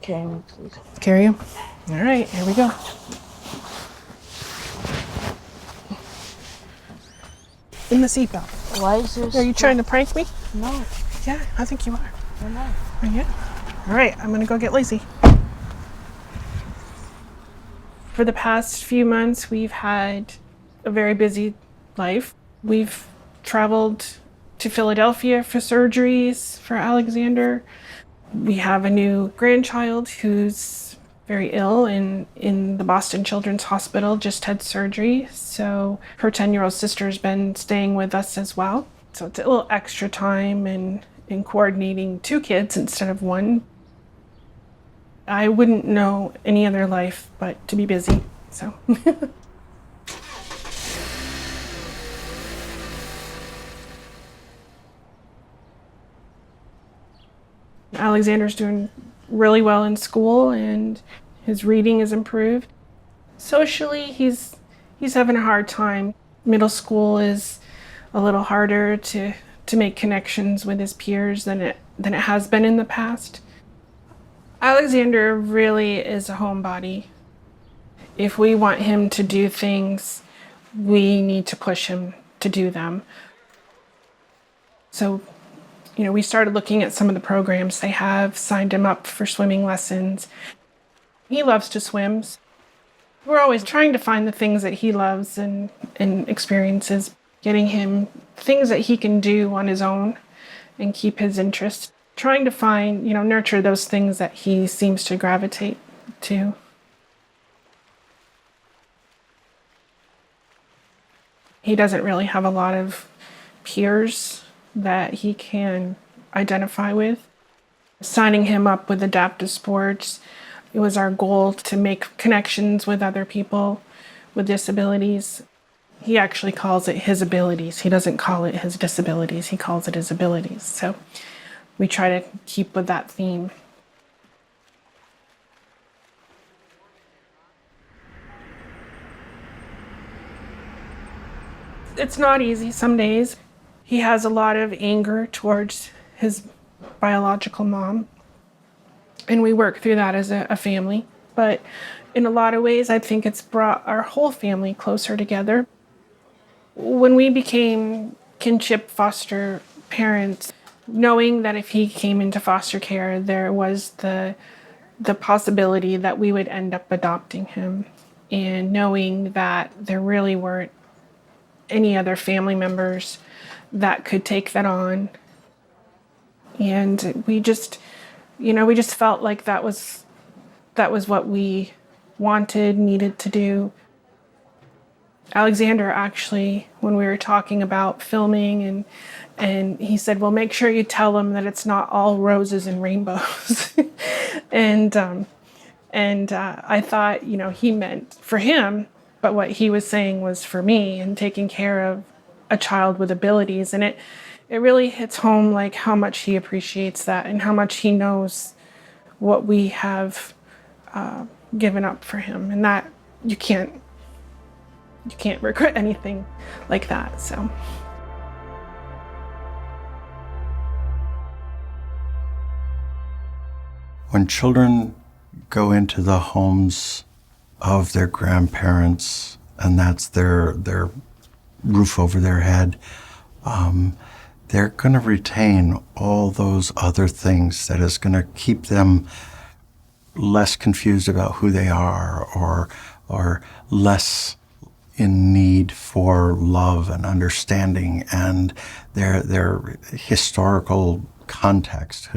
S10: Carry me, please.
S1: Carry you? All right, here we go. In the seatbelt.
S10: Why is this?
S1: Are you trying to prank me?
S10: No.
S1: Yeah, I think you are.
S10: I'm not.
S1: Yeah. All right, I'm gonna go get Lacey. For the past few months, we've had a very busy life. We've traveled to Philadelphia for surgeries for Alexander. We have a new grandchild who's very ill and in the Boston Children's Hospital, just had surgery. So her 10-year-old sister's been staying with us as well. So it's a little extra time in coordinating 2 kids instead of 1. I wouldn't know any other life but to be busy, so. Alexander's doing really well in school and his reading is improved. Socially, he's having a hard time. Middle school is a little harder to make connections with his peers than it has been in the past. Alexander really is a homebody. If we want him to do things, we need to push him to do them. So, we started looking at some of the programs they have, signed him up for swimming lessons. He loves to swim. We're always trying to find the things that he loves and experiences, getting him things that he can do on his own and keep his interest. Trying to find, nurture those things that he seems to gravitate to. He doesn't really have a lot of peers that he can identify with. Signing him up with adaptive sports, it was our goal to make connections with other people with disabilities. He actually calls it his abilities. He doesn't call it his disabilities. He calls it his abilities. So we try to keep with that theme. It's not easy some days. He has a lot of anger towards his biological mom, and we work through that as a family. But in a lot of ways, I think it's brought our whole family closer together. When we became kinship foster parents, knowing that if he came into foster care, there was the possibility that we would end up adopting him, and knowing that there really weren't any other family members that could take that on. And we just felt like that was what we wanted, needed to do. Alexander actually, when we were talking about filming, and he said, well, make sure you tell him that it's not all roses and rainbows. and I thought, he meant for him, but what he was saying was for me, and taking care of a child with abilities. And it really hits home, like how much he appreciates that and how much he knows what we have given up for him, and that you can't regret anything like that. So
S3: when children go into the homes of their grandparents, and that's their roof over their head, they're going to retain all those other things that is going to keep them less confused about who they are, or less in need for love and understanding and their historical context.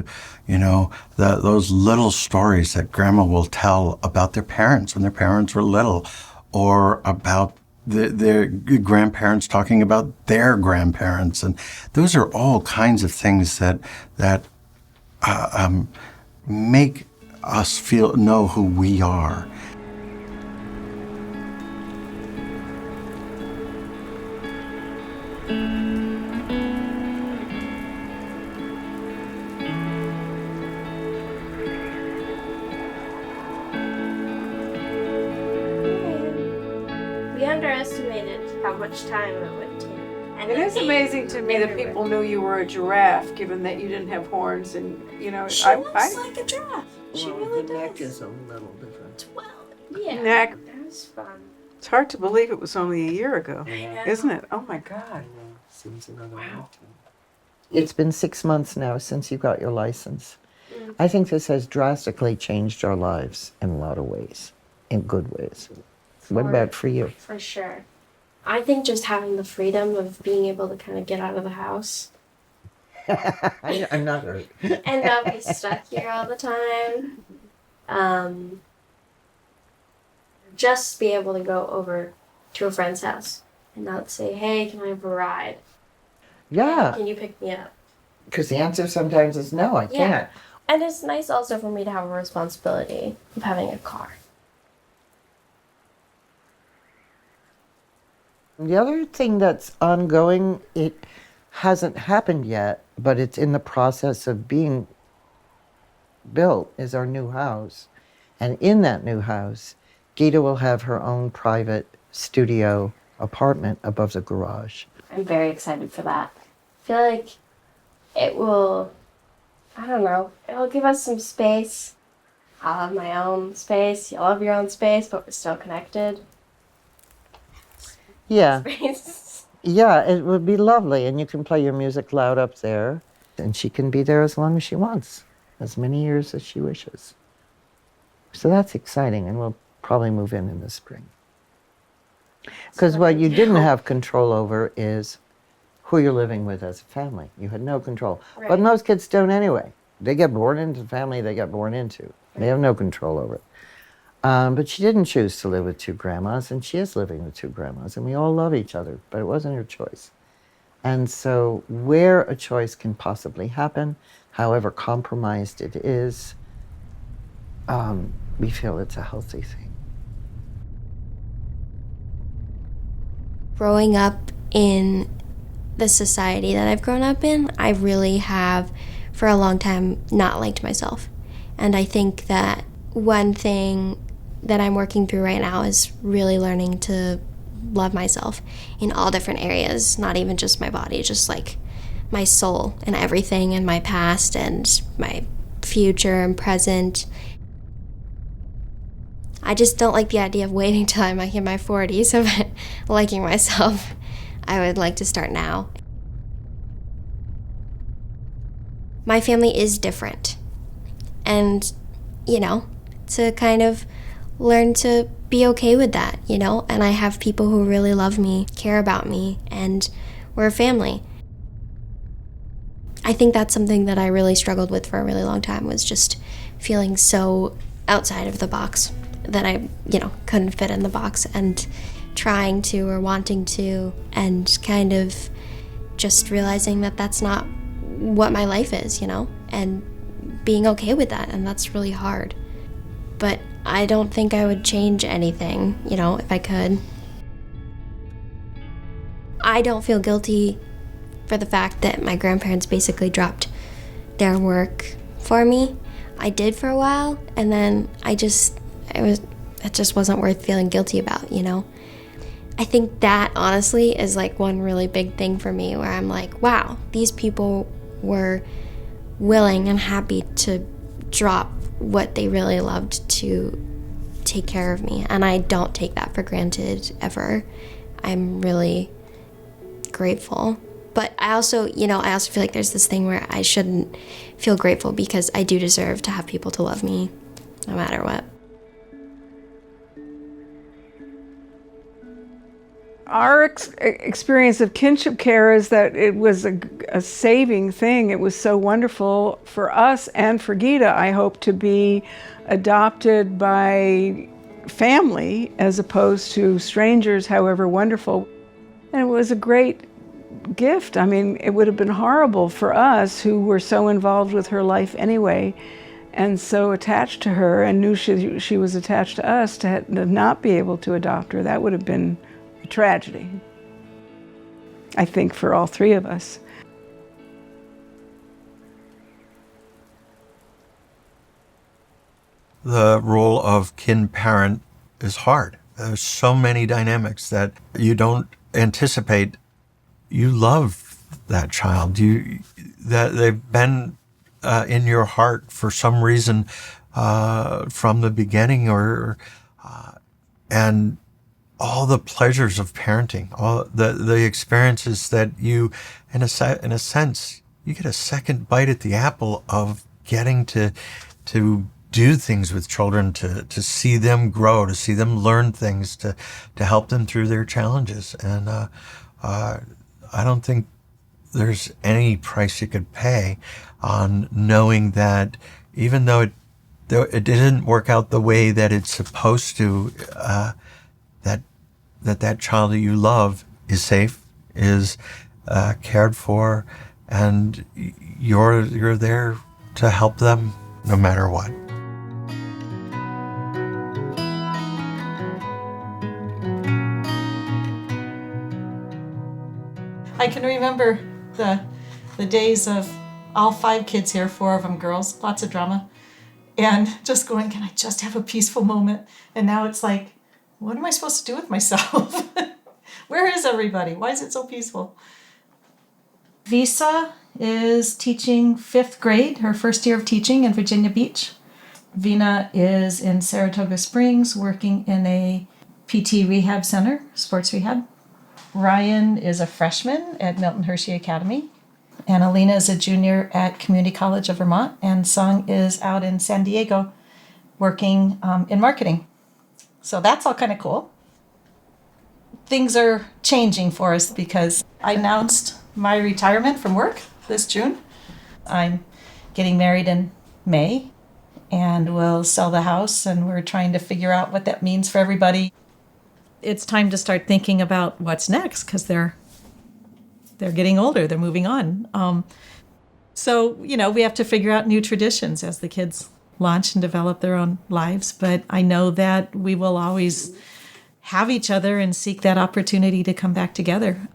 S3: Those little stories that grandma will tell about their parents when their parents were little, or about their grandparents talking about their grandparents. And those are all kinds of things that make us know who we are.
S10: We underestimated how much time it would take. And
S7: It is amazing to me that people knew you were a giraffe, given that you didn't have horns, and
S10: She looks like a giraffe. She really
S6: the neck
S10: does.
S6: is a little different.
S10: Well, yeah.
S7: Neck.
S10: That was fun.
S7: It's hard to believe it was only a year ago,
S10: know.
S7: isn't it? Oh my God.
S6: Seems another lifetime. It's been 6 months now since you got your license. I think this has drastically changed our lives in a lot of ways, in good ways. What about for you?
S10: For sure. I think just having the freedom of being able to kind of get out of the house
S6: I'm not hurt.
S10: and not be stuck here all the time. Just be able to go over to a friend's house and not say, hey, can I have a ride?
S6: Yeah,
S10: Can you pick me up?
S6: because the answer sometimes is no, I can't.
S10: And it's nice also for me to have a responsibility of having a car.
S6: The other thing that's ongoing, it hasn't happened yet, but it's in the process of being built, is our new house. And in that new house, Gita will have her own private studio apartment above the garage.
S10: I'm very excited for that. I feel like it will, I don't know, it'll give us some space. I'll have my own space, you'll have your own space, but we're still connected.
S6: Yeah,
S10: Space.
S6: yeah, it would be lovely. And you can play your music loud up there. And she can be there as long as she wants, as many years as she wishes. So that's exciting, and we'll probably move in the spring. Because what you didn't have control over is who you're living with as a family. You had no control.
S10: Right.
S6: But most kids don't anyway. They get born into the family they get born into. They have no control over it. But she didn't choose to live with two grandmas, and she is living with two grandmas, and we all love each other, but it wasn't her choice. And so where a choice can possibly happen, however compromised it is, we feel it's a healthy thing.
S5: Growing up in the society that I've grown up in, I really have, for a long time, not liked myself. And I think that one thing that I'm working through right now is really learning to love myself in all different areas, not even just my body, just like my soul and everything in my past and my future and present. I just don't like the idea of waiting till I'm in my 40s of liking myself. I would like to start now. My family is different. And, to kind of learn to be okay with that, And I have people who really love me, care about me, and we're a family. I think that's something that I really struggled with for a really long time, was just feeling so outside of the box that I, couldn't fit in the box, and trying to or wanting to, and kind of just realizing that that's not what my life is, and being okay with that, and that's really hard. But I don't think I would change anything, if I could. I don't feel guilty for the fact that my grandparents basically dropped their work for me. I did for a while, and then it just wasn't worth feeling guilty about, I think that honestly is like one really big thing for me, where I'm like, wow, these people were willing and happy to drop what they really loved to take care of me, and I don't take that for granted ever. I'm really grateful. But I also feel like there's this thing where I shouldn't feel grateful, because I do deserve to have people to love me no matter what.
S7: Our experience of kinship care is that it was a saving thing. It was so wonderful for us and for Gita, I hope, to be adopted by family as opposed to strangers, however wonderful. And it was a great gift. I mean, it would have been horrible for us, who were so involved with her life anyway, and so attached to her, and knew she was attached to us, to not be able to adopt her. That would have been a tragedy, I think, for all three of us.
S3: The role of kin parent is hard. There's so many dynamics that you don't anticipate. You love that child. That they've been in your heart for some reason from the beginning, and all the pleasures of parenting, all the experiences that you, in a sense, you get a second bite at the apple of getting to do things with children, to see them grow, to see them learn things, to help them through their challenges. And I don't think there's any price you could pay on knowing that, even though it didn't work out the way that it's supposed to, that child that you love is safe, is cared for, and you're there to help them no matter what.
S8: I can remember the days of all 5 kids here, 4 of them girls, lots of drama, and just going, can I just have a peaceful moment? And now it's like, what am I supposed to do with myself? Where is everybody? Why is it so peaceful? Visa is teaching 5th grade, her first year of teaching in Virginia Beach. Vina is in Saratoga Springs working in a PT rehab center, sports rehab. Ryan is a freshman at Milton Hershey Academy. Annalena is a junior at Community College of Vermont. And Sung is out in San Diego working in marketing. So that's all kind of cool. Things are changing for us because I announced my retirement from work this June. I'm getting married in May, and we'll sell the house, and we're trying to figure out what that means for everybody. It's time to start thinking about what's next, because they're getting older, they're moving on. So, we have to figure out new traditions as the kids launch and develop their own lives. But I know that we will always have each other and seek that opportunity to come back together.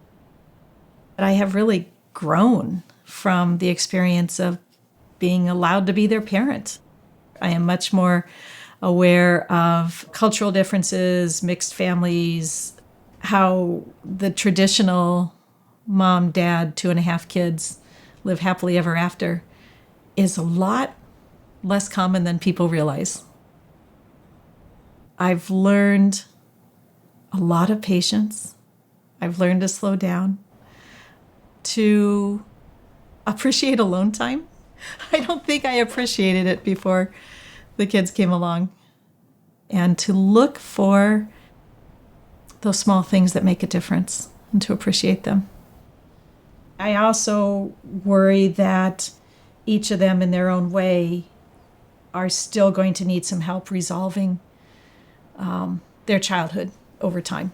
S8: But I have really grown from the experience of being allowed to be their parent. I am much more aware of cultural differences, mixed families, how the traditional mom, dad, 2.5 kids live happily ever after is a lot less common than people realize. I've learned a lot of patience. I've learned to slow down, to appreciate alone time. I don't think I appreciated it before the kids came along. And to look for those small things that make a difference and to appreciate them. I also worry that each of them in their own way are still going to need some help resolving their childhood over time.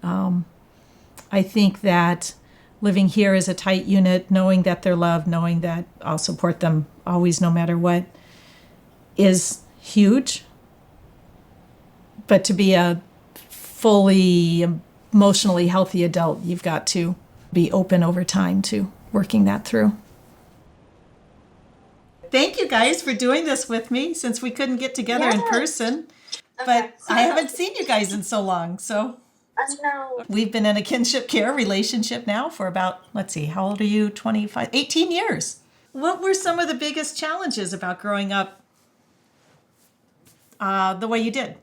S8: I think that living here as a tight unit, knowing that they're loved, knowing that I'll support them always no matter what, is huge. But to be a fully emotionally healthy adult, you've got to be open over time to working that through. Thank you guys for doing this with me since we couldn't get together in person. But I haven't seen you guys in so long, so
S12: I know.
S8: we've been in a kinship care relationship now for about, let's see, how old are you? 25, 18 years. What were some of the biggest challenges about growing up the way you did?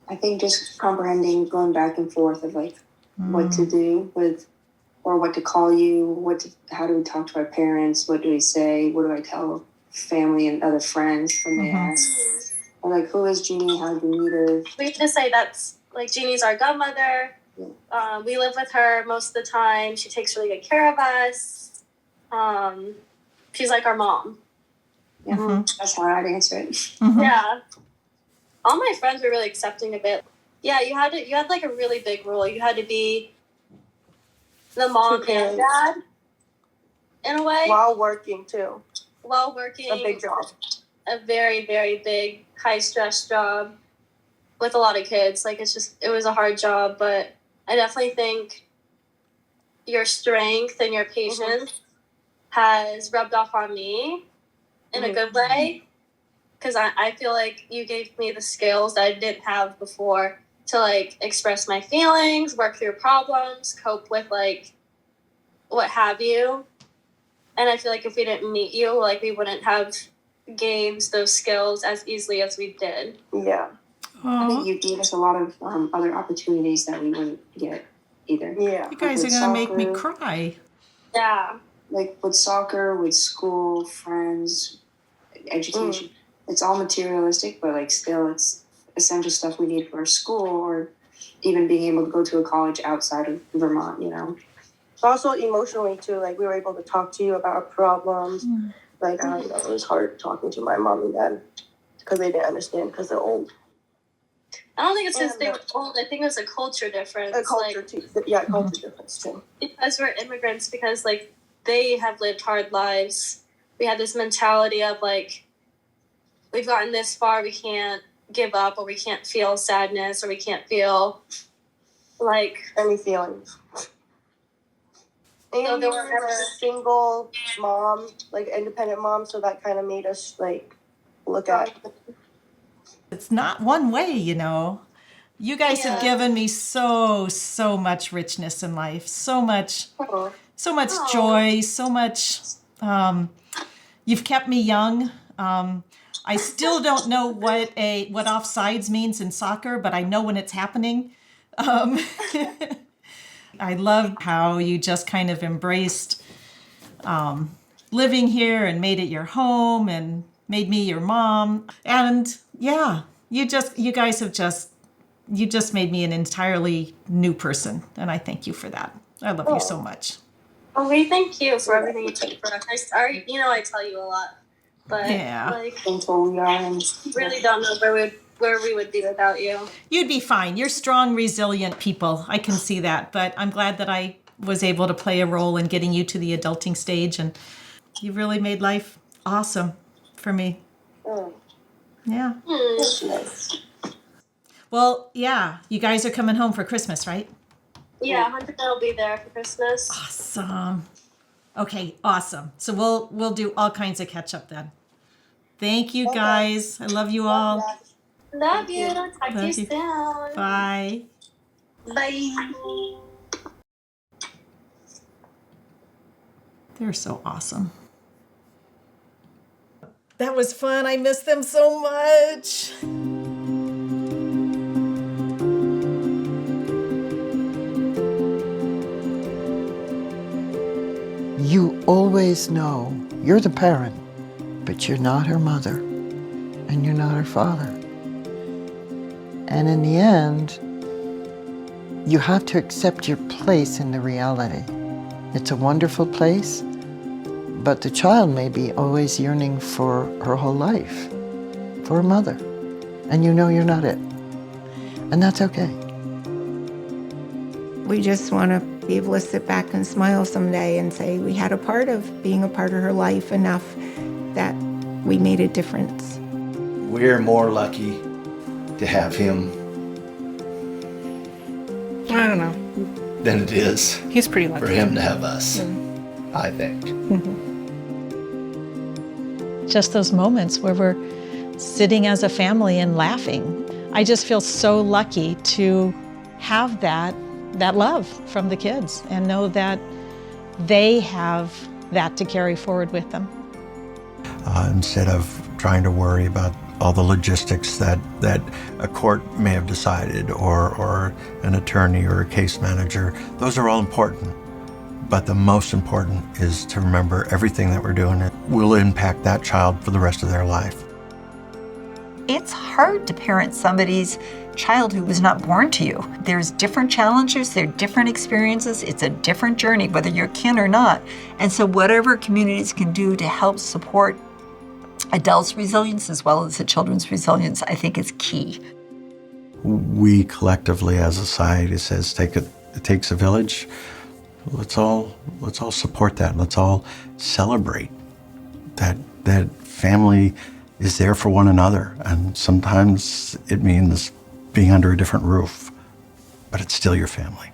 S13: I think just comprehending, going back and forth of like what to do with, or what to call you, how do we talk to our parents, what do we say, what do I tell family and other friends when they ask, or like, who is Jeannie, how do you meet her?
S12: We just say that's like Jeannie's our godmother.
S13: Yeah.
S12: We live with her most of the time. She takes really good care of us. She's like our mom.
S13: Yeah, that's how I'd answer it.
S12: Yeah. All my friends were really accepting of it. Yeah, you had like a really big rule. You had to be the mom and dad in a way.
S14: While working too.
S12: While working.
S14: A big job.
S12: A very, very big, high stress job with a lot of kids. Like it was a hard job, but I definitely think your strength and your patience has rubbed off on me in a good way. Because I feel like you gave me the skills that I didn't have before to like express my feelings, work through problems, cope with like what have you. And I feel like if we didn't meet you, like we wouldn't have gained those skills as easily as we did.
S14: Yeah.
S13: I think you gave us a lot of other opportunities that we wouldn't get either.
S14: Yeah.
S8: You guys are going to make me cry.
S12: Yeah.
S13: Like with soccer, with school, friends, education. It's all materialistic, but like still it's essential stuff we need for school or even being able to go to a college outside of Vermont, you know.
S14: Also emotionally too, like we were able to talk to you about our problems. Like I don't know, it was hard talking to my mom and dad because they didn't understand because they're old.
S12: I don't think it's because they were old. I think it was a culture difference.
S14: A culture too. Yeah, culture difference too.
S12: Because we're immigrants, because like they have lived hard lives. We had this mentality of like, we've gotten this far, we can't give up, or we can't feel sadness, or we can't feel like
S14: any feelings. And we were a single mom, like independent mom, so that kind of made us like look at.
S8: It's not one way, you know. You guys have given me so much richness in life, so much joy, so much. You've kept me young. I still don't know what offsides means in soccer, but I know when it's happening. I love how you just kind of embraced living here and made it your home and made me your mom. And yeah, you just made me an entirely new person. And I thank you for that. I love you so much.
S12: Oh, we thank you for everything you did for us. I tell you a lot, but like,
S13: thankful we are, and
S12: really don't know where we would be without you.
S8: You'd be fine. You're strong, resilient people. I can see that. But I'm glad that I was able to play a role in getting you to the adulting stage, and you really made life awesome for me. Yeah. Well, yeah. You guys are coming home for Christmas, right?
S12: Yeah, Hunter will be there for Christmas.
S8: Awesome. Okay, awesome. So we'll do all kinds of catch up then. Thank you guys. I love you all.
S12: Love you. Talk to you soon.
S8: Bye.
S12: Bye.
S8: They're so awesome. That was fun. I miss them so much.
S6: You always know you're the parent, but you're not her mother, and you're not her father. And in the end, you have to accept your place in the reality. It's a wonderful place, but the child may be always yearning for her whole life, for a mother, and you know you're not it. And that's okay.
S9: We just want to be able to sit back and smile someday and say we had a part of being a part of her life enough that we made a difference.
S2: We're more lucky to have him
S1: I don't know.
S2: than it is
S1: He's pretty lucky.
S2: for him to have us, I think.
S8: Just those moments where we're sitting as a family and laughing. I just feel so lucky to have that love from the kids and know that they have that to carry forward with them.
S3: Instead of trying to worry about all the logistics that a court may have decided, or an attorney or a case manager, those are all important. But the most important is to remember everything that we're doing will impact that child for the rest of their life.
S4: It's hard to parent somebody's child who was not born to you. There's different challenges, there are different experiences, it's a different journey, whether you're kin or not. And so whatever communities can do to help support adults' resilience as well as the children's resilience, I think is key.
S3: We collectively as a society says it takes a village. Let's all support that. Let's all celebrate that family is there for one another. And sometimes it means being under a different roof, but it's still your family.